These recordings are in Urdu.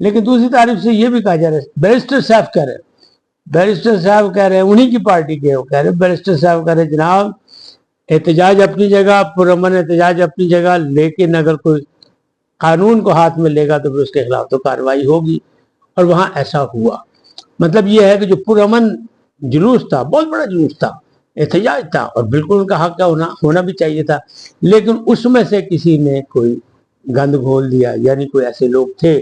لیکن دوسری طرف سے یہ بھی کہا جا رہا ہے، بیرسٹر صاحب کہہ رہے ہیں انہی کی پارٹی کے، وہ کہہ رہے ہیں بیرسٹر صاحب کہہ رہے ہیں جناب احتجاج اپنی جگہ، پرامن احتجاج اپنی جگہ، لیکن اگر کوئی قانون کو ہاتھ میں لے گا تو پھر اس کے خلاف تو کارروائی ہوگی، اور وہاں ایسا ہوا۔ مطلب یہ ہے کہ جو پرامن جلوس تھا، بہت بڑا جلوس تھا، احتجاج تھا، اور بالکل ان کا حق کا ہونا بھی چاہیے تھا، لیکن اس میں سے کسی نے کوئی گند گھول دیا، یعنی کوئی ایسے لوگ تھے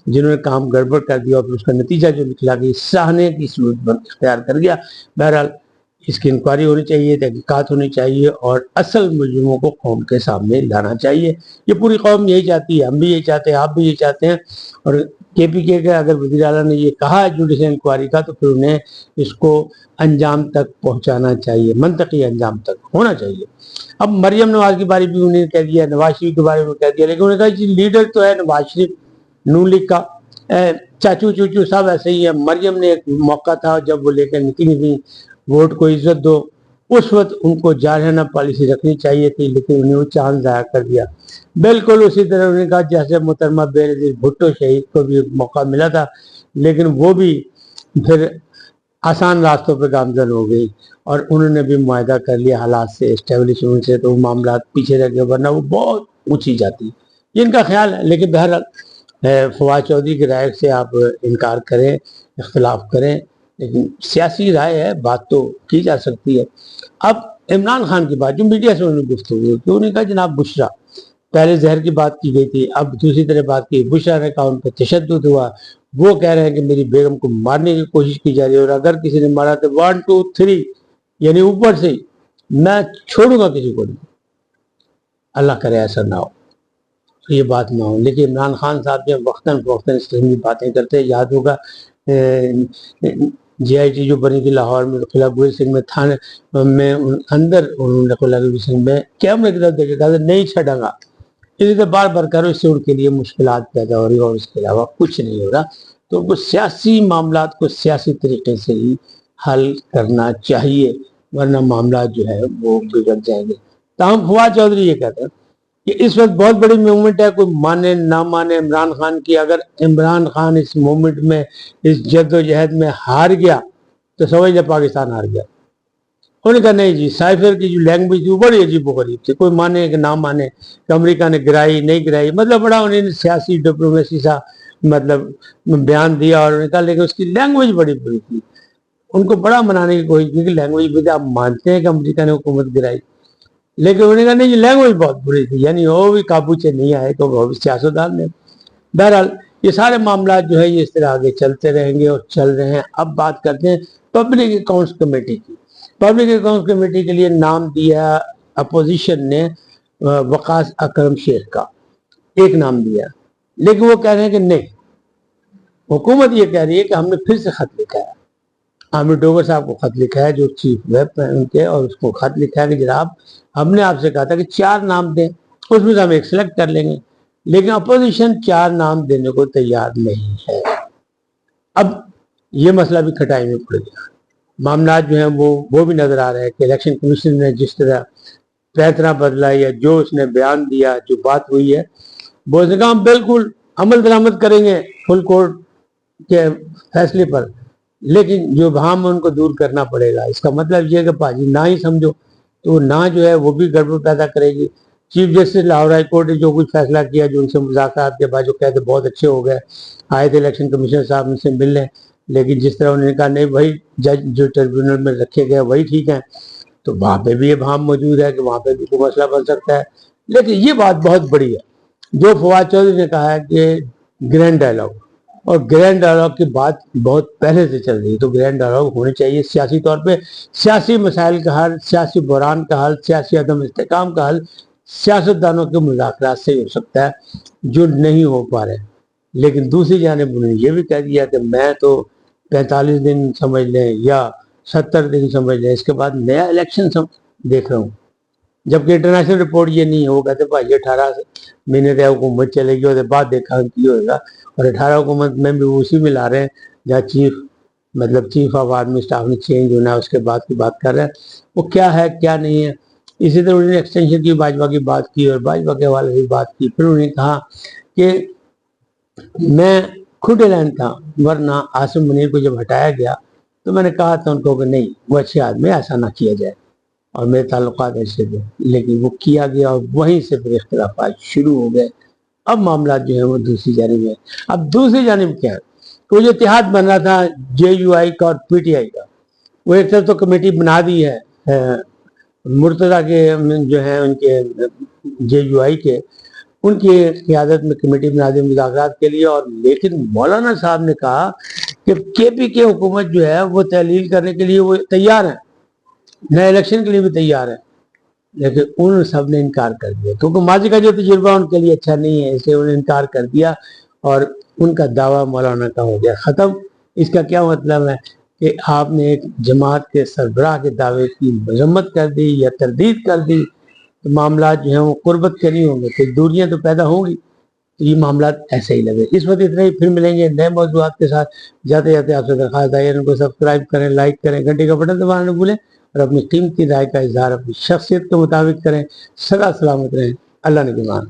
جنہوں نے کام گڑبڑ کر دیا، اور پھر اس کا نتیجہ جو نکلا کہ سہنے کی صورت اختیار کر گیا۔ بہرحال اس کی انکوائری ہونی چاہیے، تحقیقات ہونی چاہیے، اور اصل ملزموں کو قوم کے سامنے لانا چاہیے۔ یہ پوری قوم یہی چاہتی ہے، ہم بھی یہی چاہتے ہیں، آپ بھی یہی چاہتے ہیں، اور کے پی کے اگر وزیر اعلیٰ نے یہ کہا ہے جوڈیشل انکوائری کا، تو پھر انہیں اس کو انجام تک پہنچانا چاہیے، منطقی انجام تک ہونا چاہیے۔ اب مریم نواز کی بارے بھی انہوں نے کہہ دیا، نواز شریف کے بارے میں کہہ دیا، لیکن انہوں نے کہا جی لیڈر تو ہے نواز شریف نون لیگ کا، چاچو چوچو سب ایسے ہی ہے۔ مریم نے ایک موقع تھا جب وہ لے کر نکلی تھی ووٹ کو عزت دو، اس وقت ان کو جارحانہ پالیسی رکھنی چاہیے تھی، لیکن انہیں وہ چانس ضائع کر دیا۔ بالکل اسی طرح انہوں نے کہا جیسے محترمہ بےنظیر بھٹو شہید کو بھی ایک موقع ملا تھا، لیکن وہ بھی پھر آسان راستوں پہ گامزن ہو گئی، اور انہوں نے بھی معاہدہ کر لیا حالات سے، اسٹیبلشمنٹ سے، تو وہ معاملات پیچھے رہ گئے، ورنہ وہ بہت اونچی جاتی۔ یہ ان کا خیال ہے، لیکن بہرحال فواد چودھری کی رائے سے آپ انکار کریں، اختلاف کریں، لیکن سیاسی رائے ہے، بات تو کی جا سکتی ہے۔ اب عمران خان کی بات جو میڈیا سے انہوں نے گفتگو کی، انہوں نے کہا جناب بشرا، پہلے زہر کی بات کی گئی تھی، اب دوسری طرح بات کی، بشرا نے کہا ان پہ تشدد ہوا، وہ کہہ رہے ہیں کہ میری بیگم کو مارنے کی کوشش کی جا رہی ہے، اور اگر کسی نے مارا تو 1 2 3 یعنی اوپر سے میں چھوڑوں گا کسی کو نہیں، اللہ کرے ایسا نہ ہو، یہ بات نہ ہو۔ لیکن عمران خان صاحب جب وقتاً فوقتاً اس قسم کی باتیں کرتے ہیں، یاد ہوگا جی آئی ٹی جو بنی تھی لاہور میں، قلعہ گوئی سنگھ میں تھانے میں اندر انہوں نے قلعہ گوئی سنگھ میں کیمرے کی طرف دیکھے، کہا نہیں چھڑا گا، اسی طرح بار بار کرو، اس سے ان کے لیے مشکلات پیدا ہو رہی اور اس کے علاوہ کچھ نہیں ہو رہا۔ تو ان کو سیاسی معاملات کو سیاسی طریقے سے ہی حل کرنا چاہیے، ورنہ معاملات جو ہے وہ بگڑ جائیں گے۔ تاہم فواد چودھری یہ کہتے ہیں کہ اس وقت بہت بڑی موومنٹ ہے، کوئی مانے نہ مانے عمران خان کی، اگر عمران خان اس موومنٹ میں، اس جد و جہد میں ہار گیا تو سمجھ لے پاکستان ہار گیا۔ انہوں نے کہا نہیں جی، سائفر کی جو لینگویج تھی وہ بڑی عجیب و غریب تھی، کوئی مانے کہ نہ مانے، کہ امریکہ نے گرائی نہیں گرائی، مطلب بڑا انہوں نے سیاسی ڈپلومیسی سا مطلب بیان دیا، اور انہوں نے کہا لیکن اس کی لینگویج بڑی بری تھی۔ ان کو بڑا منانے کی کوشش کی کہ لینگویج بھی آپ مانتے ہیں کہ امریکہ نے حکومت گرائی، لیکن انہوں نے کہا نہیں یہ لینگویج بہت بری تھی، یعنی وہ بھی قابو سے نہیں آئے تو وہ بھی سیاستدان نے۔ بہرحال یہ سارے معاملات جو ہے یہ اس طرح آگے چلتے رہیں گے اور چل رہے ہیں۔ اب بات کرتے ہیں پبلک اکاؤنٹس کمیٹی کی۔ پبلک اکاؤنٹس کمیٹی کے لیے نام دیا اپوزیشن نے وقاص اکرم شیخ کا، ایک نام دیا، لیکن وہ کہہ رہے ہیں کہ نہیں، حکومت یہ کہہ رہی ہے کہ ہم نے پھر سے خط لکھا ہے، عامر ڈوگر صاحب کو خط لکھا ہے جو چیف ویب ہیں ان کے، اور اس کو خط لکھا ہے کہ جناب ہم نے آپ سے کہا تھا کہ 4 نام دیں، اس میں سے ہم ایک سلیکٹ کر لیں گے، لیکن اپوزیشن 4 نام دینے کو تیار نہیں ہے۔ اب یہ مسئلہ بھی کھٹائی میں پڑ گیا، معاملات جو ہیں وہ بھی نظر آ رہے ہیں کہ الیکشن کمیشن نے جس طرح پیترا بدلا یا جو اس نے بیان دیا، جو بات ہوئی ہے، وہ اس نے کہا ہم بالکل عمل درآمد کریں گے فل کورٹ کے فیصلے پر، لیکن جو ابہام ان کو دور کرنا پڑے گا۔ اس کا مطلب یہ ہے کہ پاجی نہ ہی سمجھو، تو وہ نہ جو ہے وہ بھی گڑبڑ پیدا کرے گی۔ Chief justice Lahore high court نے جو کچھ فیصلہ کیا، جو ان سے مذاکرات کے بعد جو کہتے بہت اچھے ہو گئے، آئے تھے الیکشن کمیشنر صاحب ان سے ملنے، لیکن جس طرح انہوں نے کہا نہیں وہی جج جو ٹریبیونل میں رکھے گئے وہی ٹھیک ہیں، تو وہاں پہ بھی ابہام موجود ہے کہ وہاں پہ بھی کوئی مسئلہ بن سکتا ہے۔ لیکن یہ بات بہت بڑی ہے جو فواد چودھری نے کہا ہے کہ گرینڈ ڈائلاگ، اور گرینڈ ڈائلاگ کی بات بہت پہلے سے چل رہی ہے، تو گرینڈ ڈائلاگ ہونے چاہیے سیاسی طور پہ۔ سیاسی مسائل کا حل، سیاسی بحران کا حل، سیاسی عدم استحکام کا حل سیاستدانوں کے مذاکرات سے ہی ہو سکتا ہے، جو نہیں ہو پا رہے۔ لیکن دوسری جانب انہوں نے یہ بھی کہہ دیا کہ میں تو 45 دن سمجھ لیں یا 70 دن سمجھ لیں، اس کے بعد نیا الیکشن دیکھ رہا ہوں، جبکہ انٹرنیشنل رپورٹ یہ نہیں ہے۔ وہ کہتے بھائی 18 مہینے تک حکومت چلے گی، اور بعد دیکھا کی ہوئے گا، اور 18 حکومت میں بھی اسی میں لا رہے ہیں جہاں چیف آف آرمی اسٹاف نے چینج ہونا ہے، اس کے بعد کی بات کر رہے ہیں، وہ کیا ہے کیا نہیں ہے۔ اسی طرح انہوں نے ایکسٹینشن کی باجوہ کی بات کی، اور باجوہ کے حوالے سے بات کی۔ پھر انہوں نے کہا کہ میں کھوٹے لائن تھا، ورنہ عاصم منیر کو جب ہٹایا گیا تو میں نے کہا تھا ان کو کہ نہیں وہ اچھے آدمی، ایسا نہ کیا جائے، اور میرے تعلقات ایسے تھے، لیکن وہ کیا گیا اور وہیں سے پھر اختلافات شروع ہو گئے۔ اب معاملات جو ہیں وہ دوسری جانب ہیں۔ اب دوسری جانب کیا ہے، وہ جو اتحاد بن رہا تھا جے یو آئی کا اور پی ٹی آئی کا، وہ ایک طرف تو کمیٹی بنا دی ہے مرتضیٰ کے جو ہیں ان کے جے یو آئی کے، ان کی قیادت میں کمیٹی بنا دی مذاکرات کے لیے، اور لیکن مولانا صاحب نے کہا کہ کے پی کے حکومت جو ہے وہ تحلیل کرنے کے لیے وہ تیار ہے، نئے الیکشن کے لیے بھی تیار ہے، لیکن ان سب نے انکار کر دیا کیونکہ ماضی کا جو تجربہ ان کے لیے اچھا نہیں ہے، اس لیے انہوں نے انکار کر دیا اور ان کا دعویٰ مولانا کا ہو گیا ختم۔ اس کا کیا مطلب ہے کہ آپ نے ایک جماعت کے سربراہ کے دعوے کی مذمت کر دی یا تردید کر دی تو معاملات جو ہیں وہ قربت کے نہیں ہوں گے، تو دوریاں تو پیدا ہوں گی، تو یہ معاملات ایسے ہی لگے۔ اس وقت اتنا ہی، پھر ملیں گے نئے موضوعات کے ساتھ۔ جاتے جاتے آپ سے درخواست ہے ان کو سبسکرائب کریں، لائک کریں، گھنٹی کا بٹن دبانا نہ بھولیں، اور اپنی قیمتی رائے کا اظہار اپنی شخصیت کے مطابق کریں۔ سدا سلامت رہیں، اللہ نگہبان۔